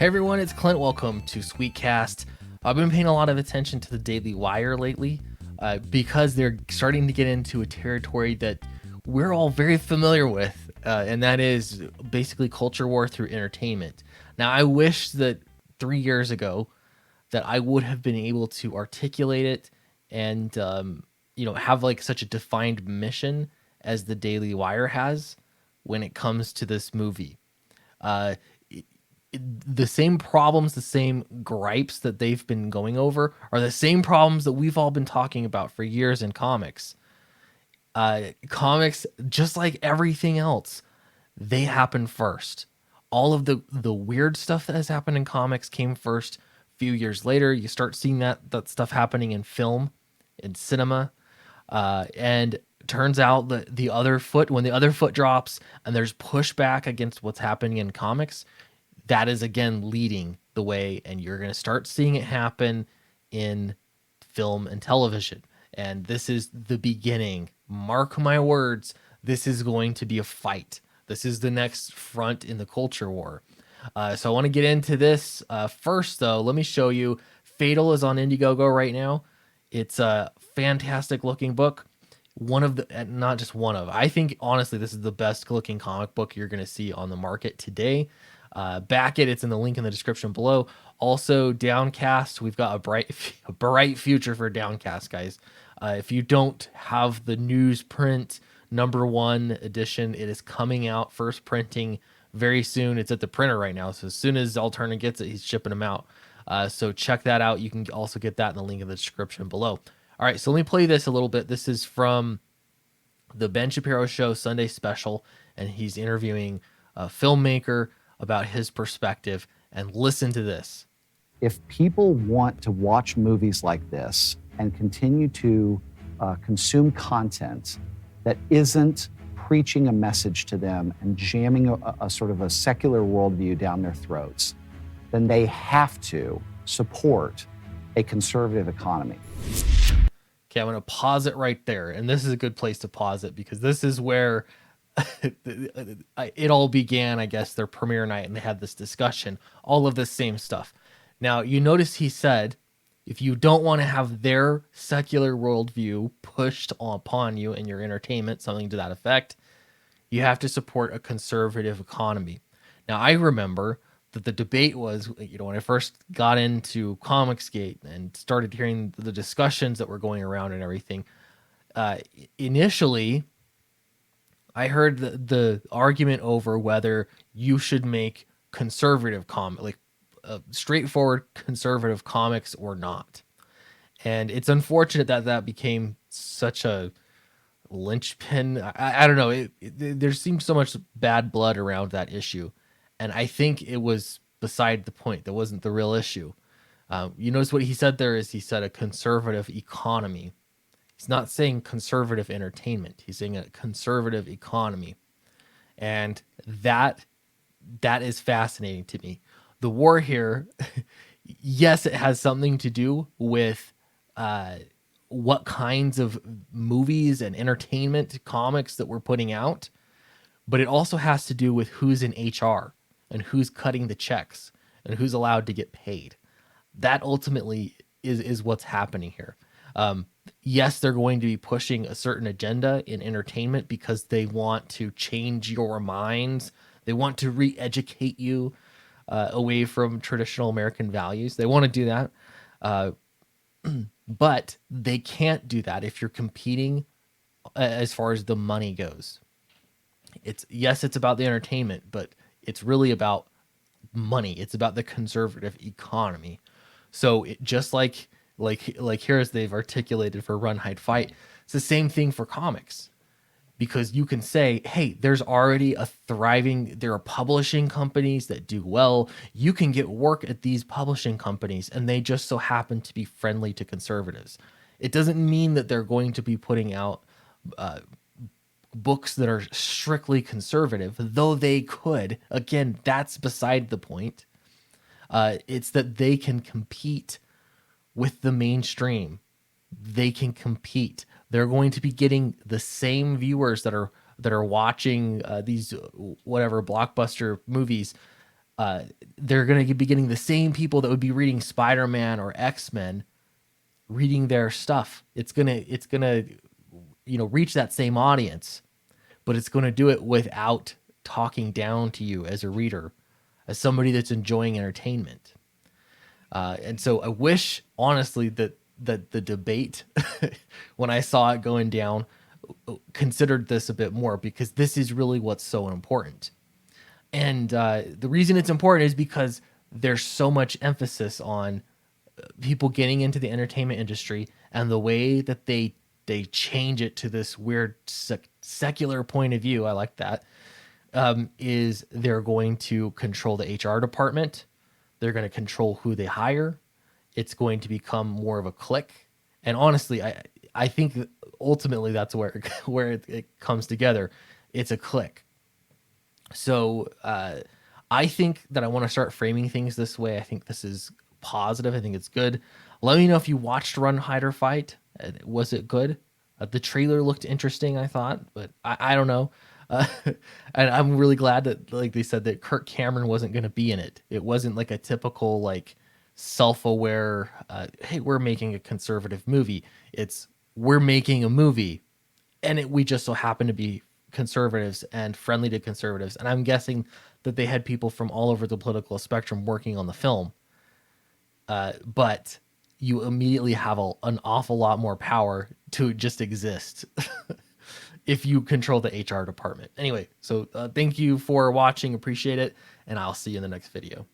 Hey everyone, it's Clint. Welcome to Sweetcast. I've been paying a lot of attention to the Daily Wire lately because they're starting to get into a territory that we're all very familiar with, and that is basically culture war through entertainment. Now, I wish that 3 years ago that I would have been able to articulate it and have like such a defined mission as the Daily Wire has when it comes to this movie. Uh, the same problems, the same gripes that they've been going over are the same problems that we've all been talking about for years in comics. Comics, just like everything else, they happen first. All of the weird stuff that has happened in comics came first. A few years later, you start seeing that stuff happening in film, in cinema, and turns out that when the other foot drops and there's pushback against what's happening in comics, that is again leading the way, and you're going to start seeing it happen in film and television. And this is the beginning. Mark my words, this is going to be a fight. This is the next front in the culture war. So I want to get into this. First, though, let me show you. Fatal is on Indiegogo right now. It's a fantastic looking book. Not just one of, I think honestly, this is the best looking comic book you're going to see on the market today. Back it's in the link in the description below. Also, Downcast, we've got a bright future for Downcast, guys. If you don't have the newsprint #1 edition, it is coming out first printing very soon. It's at the printer right now, so as soon as Alterna gets it, he's shipping them out. So check that out. You can also get that in the link in the description below. All right, so let me play this a little bit. This is from the Ben Shapiro Show Sunday special, and he's interviewing a filmmaker about his perspective. And listen to this. If people want to watch movies like this and continue to consume content that isn't preaching a message to them and jamming a sort of a secular worldview down their throats, then they have to support a conservative economy. Okay, I'm going to pause it right there. And this is a good place to pause it because this is where it all began, I guess, their premiere night, and they had this discussion, all of this same stuff. Now, you notice he said, if you don't want to have their secular worldview pushed upon you in your entertainment, something to that effect, you have to support a conservative economy. Now, I remember that the debate was, when I first got into Comicsgate and started hearing the discussions that were going around and everything, initially, I heard the argument over whether you should make conservative straightforward conservative comics or not. And it's unfortunate that became such a linchpin. I don't know. There seems so much bad blood around that issue. And I think it was beside the point. That wasn't the real issue. You notice what he said there is he said a conservative economy. He's not saying conservative entertainment. He's saying a conservative economy. And that is fascinating to me. The war here, yes, it has something to do with what kinds of movies and entertainment comics that we're putting out, but it also has to do with who's in HR and who's cutting the checks and who's allowed to get paid. That ultimately is what's happening here. Yes, they're going to be pushing a certain agenda in entertainment because they want to change your minds. They want to re-educate you away from traditional American values. They want to do that. But they can't do that if you're competing as far as the money goes. It's about the entertainment, but it's really about money. It's about the conservative economy. So just like here as they've articulated for Run, Hide, Fight, it's the same thing for comics. Because you can say, hey, there are publishing companies that do well. You can get work at these publishing companies, and they just so happen to be friendly to conservatives. It doesn't mean that they're going to be putting out books that are strictly conservative, though they could. Again, that's beside the point. It's that they can compete with the mainstream. They can compete. They're going to be getting the same viewers that are watching these whatever blockbuster movies they're going to be getting the same people that would be reading Spider-Man or X-Men reading their stuff. It's gonna reach that same audience, but it's going to do it without talking down to you as a reader, as somebody that's enjoying entertainment. And so I wish, honestly, that the debate, when I saw it going down, considered this a bit more, because this is really what's so important. And the reason it's important is because there's so much emphasis on people getting into the entertainment industry, and the way that they change it to this weird secular point of view. I like that. Is they're going to control the HR department. They're going to control who they hire. It's going to become more of a clique. And honestly, I think that ultimately that's where it comes together. It's a clique. So I think that I want to start framing things this way. I think this is positive. I think it's good. Let me know if you watched Run, Hide, or Fight. Was it good? The trailer looked interesting, I thought, but I don't know. Uh, and I'm really glad that, like they said, that Kirk Cameron wasn't going to be in it. It wasn't like a typical like self-aware, hey, we're making a conservative movie. It's, we're making a movie, and we just so happen to be conservatives and friendly to conservatives. And I'm guessing that they had people from all over the political spectrum working on the film. But you immediately have an awful lot more power to just exist if you control the HR department. Anyway, so thank you for watching. Appreciate it. And I'll see you in the next video.